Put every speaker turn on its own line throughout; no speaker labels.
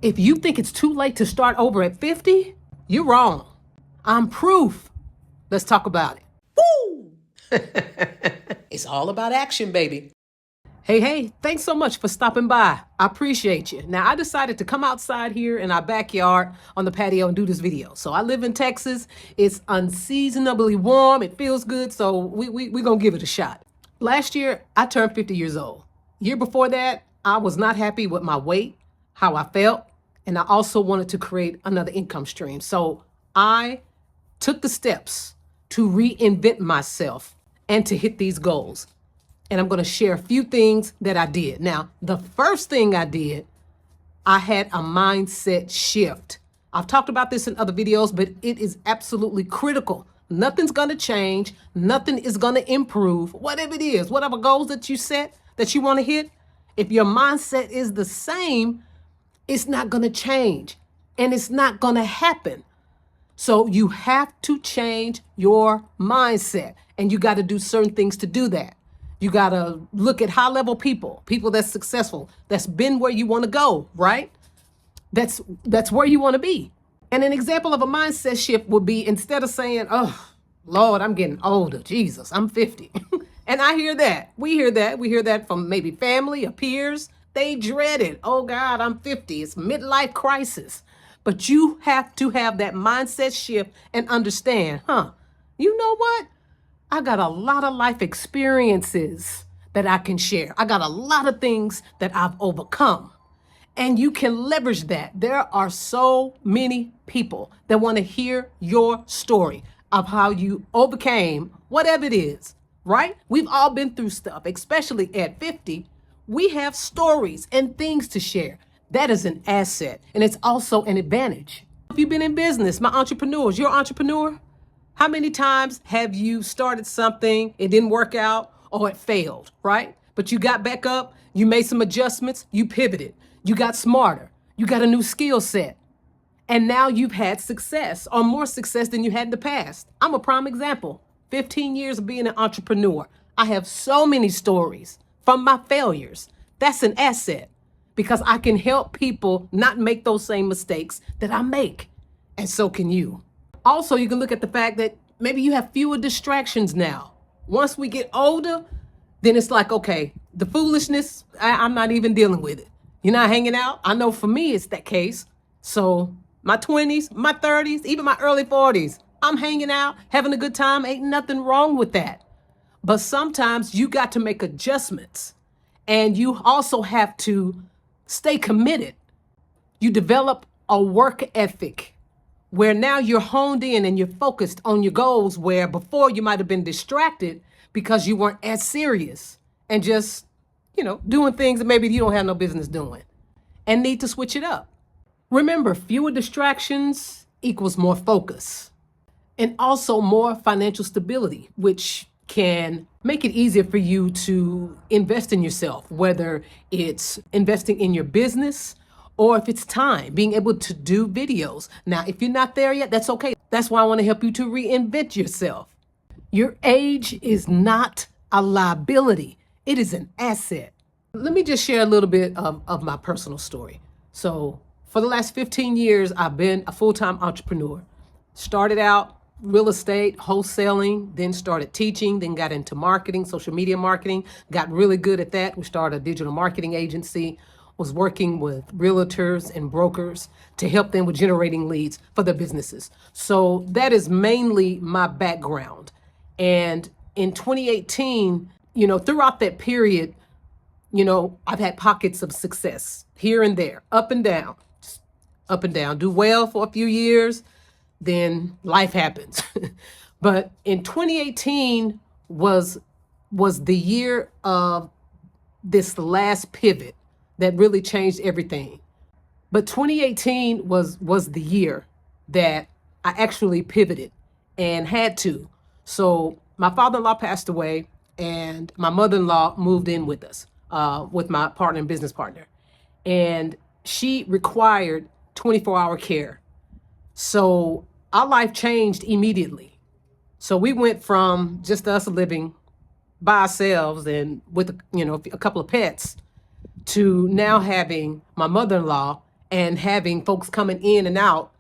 If you think it's too late to start over at 50, you're wrong. I'm proof. Let's talk about it. Woo! It's all about action, baby. Hey, thanks so much for stopping by. I appreciate you. Now, I decided to come outside here in our backyard on the patio and do this video. So I live in Texas. It's unseasonably warm. It feels good. So we're going to give it a shot. Last year, I turned 50 years old. Year before that, I was not happy with my weight, how I felt, and I also wanted to create another income stream. So I took the steps to reinvent myself and to hit these goals. And I'm going to share a few things that I did. Now, the first thing I did, I had a mindset shift. I've talked about this in other videos, but it is absolutely critical. Nothing's going to change. Nothing is going to improve. Whatever it is, whatever goals that you set that you want to hit, if your mindset is the same, it's not going to change and it's not going to happen. So you have to change your mindset, and you got to do certain things to do that. You got to look at high level people that's successful, that's been where you want to go, right? That's where you want to be. And an example of a mindset shift would be, instead of saying, oh, Lord, I'm getting older. Jesus, I'm 50. And I hear that. We hear that. We hear that from maybe family or peers. They dread it. Oh God, I'm 50. It's midlife crisis. But you have to have that mindset shift and understand, you know what? I got a lot of life experiences that I can share. I got a lot of things that I've overcome. And you can leverage that. There are so many people that want to hear your story of how you overcame whatever it is, right? We've all been through stuff, especially at 50. We have stories and things to share. That is an asset, and it's also an advantage. If you've been in business, my entrepreneurs, you're an entrepreneur. How many times have you started something, it didn't work out, or it failed, right? But you got back up, you made some adjustments, you pivoted, you got smarter, you got a new skill set, and now you've had success, or more success than you had in the past. I'm a prime example. 15 years of being an entrepreneur. I have so many stories from my failures. That's an asset, because I can help people not make those same mistakes that I make, and so can you. Also, you can look at the fact that maybe you have fewer distractions now. Once we get older, then it's like, okay, the foolishness, I'm not even dealing with it. You're not hanging out. I know for me, it's that case. So my 20s, my 30s, even my early 40s, I'm hanging out, having a good time. Ain't nothing wrong with that. But sometimes you got to make adjustments, and you also have to stay committed. You develop a work ethic where now you're honed in and you're focused on your goals, where before you might have been distracted because you weren't as serious and just, doing things that maybe you don't have no business doing, and need to switch it up. Remember, fewer distractions equals more focus, and also more financial stability, which can make it easier for you to invest in yourself, whether it's investing in your business or if it's time, being able to do videos. Now, if you're not there yet, that's okay. That's why I want to help you to reinvent yourself. Your age is not a liability. It is an asset. Let me just share a little bit of my personal story. So for the last 15 years, I've been a full-time entrepreneur. Started out real estate, wholesaling, then started teaching, then got into marketing, social media marketing, got really good at that. We started a digital marketing agency, was working with realtors and brokers to help them with generating leads for their businesses. So that is mainly my background. And in 2018, throughout that period, I've had pockets of success here and there, up and down, do well for a few years, then life happens. But in 2018 was the year of this last pivot that really changed everything. But 2018 was the year that I actually pivoted and had to. So my father-in-law passed away, and my mother-in-law moved in with us, with my partner and business partner. And she required 24-hour care. So our life changed immediately. So we went from just us living by ourselves and with a couple of pets to now having my mother-in-law and having folks coming in and out,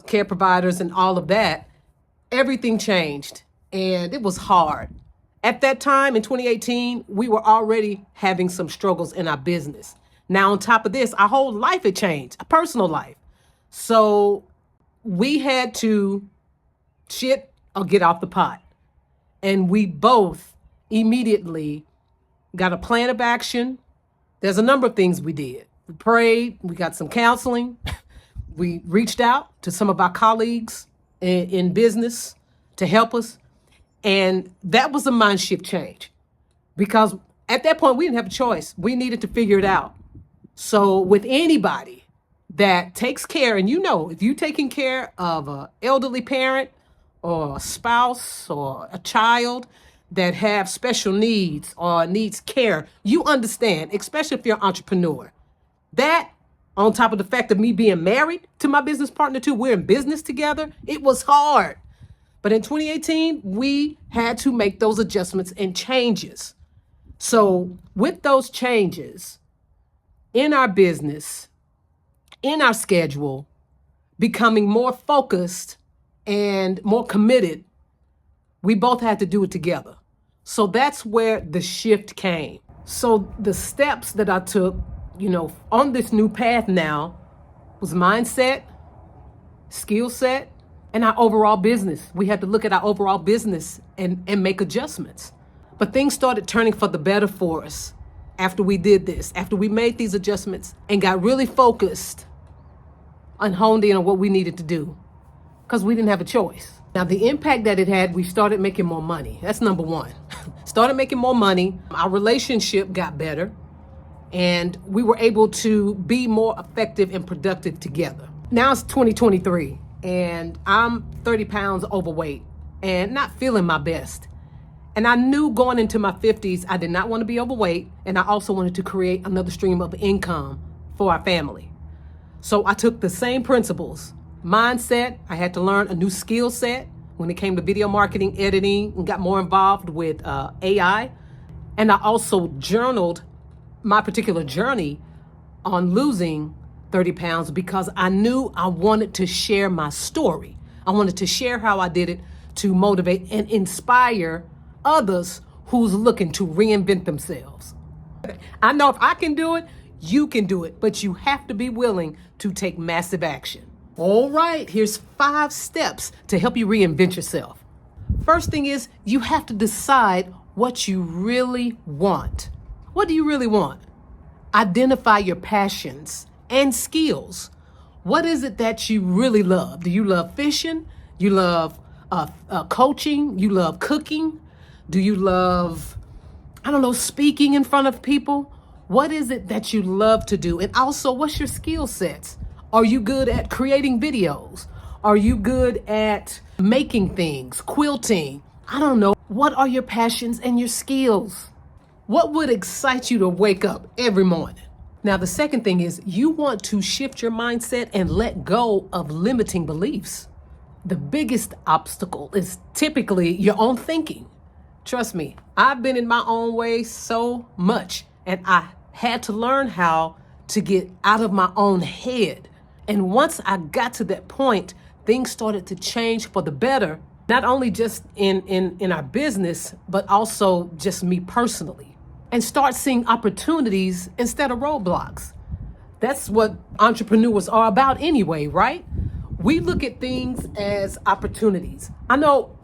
care providers and all of that, everything changed and it was hard. At that time in 2018, we were already having some struggles in our business. Now, on top of this, our whole life had changed, a personal life. So we had to shit or get off the pot. And we both immediately got a plan of action. There's a number of things we did. We prayed, we got some counseling, we reached out to some of our colleagues in business to help us. And that was a mind shift change because at that point we didn't have a choice. We needed to figure it out. So with anybody that takes care, and if you're taking care of an elderly parent or a spouse or a child that have special needs or needs care, you understand, especially if you're an entrepreneur. That, on top of the fact of me being married to my business partner too, we're in business together, it was hard. But in 2018, we had to make those adjustments and changes. So with those changes in our business, in our schedule, becoming more focused and more committed, we both had to do it together. So that's where the shift came. So the steps that I took, on this new path now was mindset, skill set, and our overall business. We had to look at our overall business and make adjustments. But things started turning for the better for us after we did this, after we made these adjustments and got really focused and honed in on what we needed to do because we didn't have a choice. Now, the impact that it had, we started making more money. That's number one. Started making more money. Our relationship got better and we were able to be more effective and productive together. Now it's 2023. And I'm 30 pounds overweight and not feeling my best. And I knew going into my 50s, I did not want to be overweight. And I also wanted to create another stream of income for our family. So I took the same principles, mindset. I had to learn a new skill set when it came to video marketing, editing, and got more involved with AI. And I also journaled my particular journey on losing 30 pounds because I knew I wanted to share my story. I wanted to share how I did it to motivate and inspire others who's looking to reinvent themselves. I know if I can do it, you can do it, but you have to be willing to take massive action. All right, here's 5 steps to help you reinvent yourself. First thing is you have to decide what you really want. What do you really want? Identify your passions and skills. What is it that you really love? Do you love fishing? You love coaching? You love cooking? Do you love, speaking in front of people? What is it that you love to do? And also, what's your skill sets? Are you good at creating videos? Are you good at making things, quilting? I don't know. What are your passions and your skills? What would excite you to wake up every morning? Now, the second thing is you want to shift your mindset and let go of limiting beliefs. The biggest obstacle is typically your own thinking. Trust me, I've been in my own way so much, and I had to learn how to get out of my own head. And once I got to that point, things started to change for the better, not only just in our business, but also just me personally. And start seeing opportunities instead of roadblocks. That's what entrepreneurs are about anyway, right? We look at things as opportunities. I know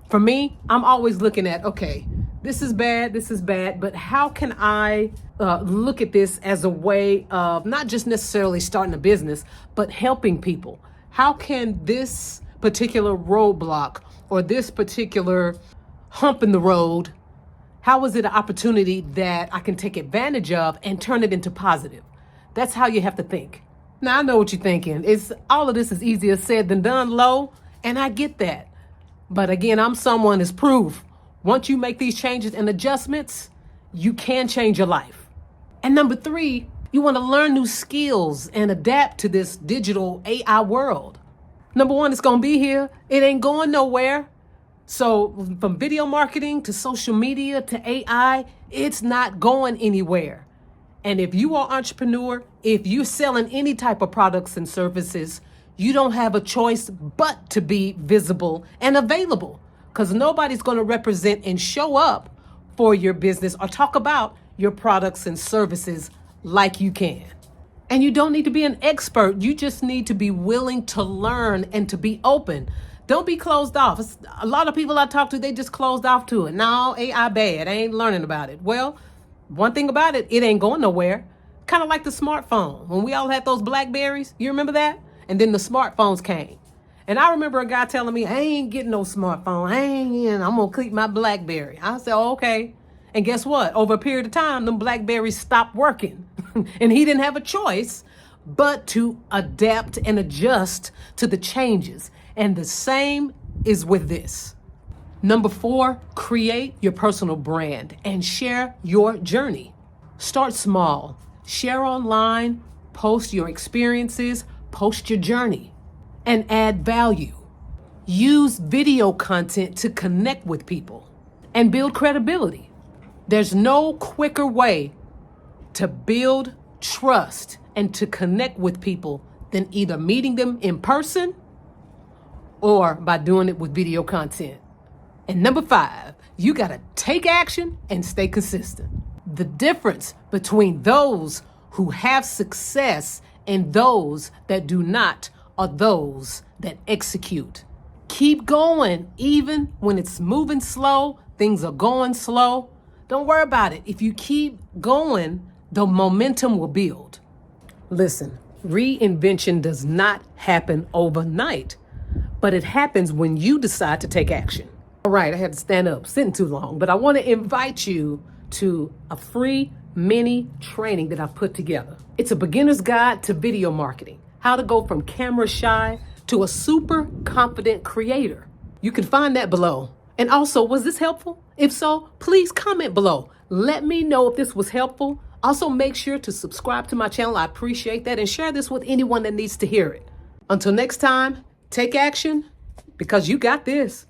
for me, I'm always looking at, okay, this is bad, but how can I look at this as a way of not just necessarily starting a business, but helping people? How can this particular roadblock or this particular hump in the road, how is it an opportunity that I can take advantage of and turn it into positive? That's how you have to think. Now, I know what you're thinking. All of this is easier said than done, Lo, and I get that. But again, I'm someone as proof. Once you make these changes and adjustments, you can change your life. And number 3, you want to learn new skills and adapt to this digital AI world. Number 1, it's going to be here. It ain't going nowhere. So from video marketing to social media to AI, it's not going anywhere. And if you are entrepreneur, if you're selling any type of products and services, you don't have a choice but to be visible and available, because nobody's going to represent and show up for your business or talk about your products and services like you can. And you don't need to be an expert. You just need to be willing to learn and to be open. Don't be closed off. A lot of people I talk to, they just closed off to it. No, AI bad. I ain't learning about it. Well, one thing about it, it ain't going nowhere. Kind of like the smartphone. When we all had those Blackberries, you remember that? And then the smartphones came. And I remember a guy telling me, I ain't getting no smartphone. I'm going to keep my Blackberry. I said, oh, okay. And guess what? Over a period of time, them Blackberries stopped working. And he didn't have a choice but to adapt and adjust to the changes. And the same is with this. Number 4, create your personal brand and share your journey. Start small. Share online, post your experiences, post your journey, and add value. Use video content to connect with people and build credibility. There's no quicker way to build trust and to connect with people than either meeting them in person or by doing it with video content. And number 5, you got to take action and stay consistent. The difference between those who have success and those that do not are those that execute. Keep going even when it's moving slow, things are going slow. Don't worry about it. If you keep going, the momentum will build. Listen, reinvention does not happen overnight, but it happens when you decide to take action. All right, I had to stand up, sitting too long, but I want to invite you to a free mini training that I've put together. It's a beginner's guide to video marketing, how to go from camera shy to a super confident creator. You can find that below. And also, was this helpful? If so, please comment below. Let me know if this was helpful. Also, make sure to subscribe to my channel. I appreciate that. And share this with anyone that needs to hear it. Until next time, take action because you got this.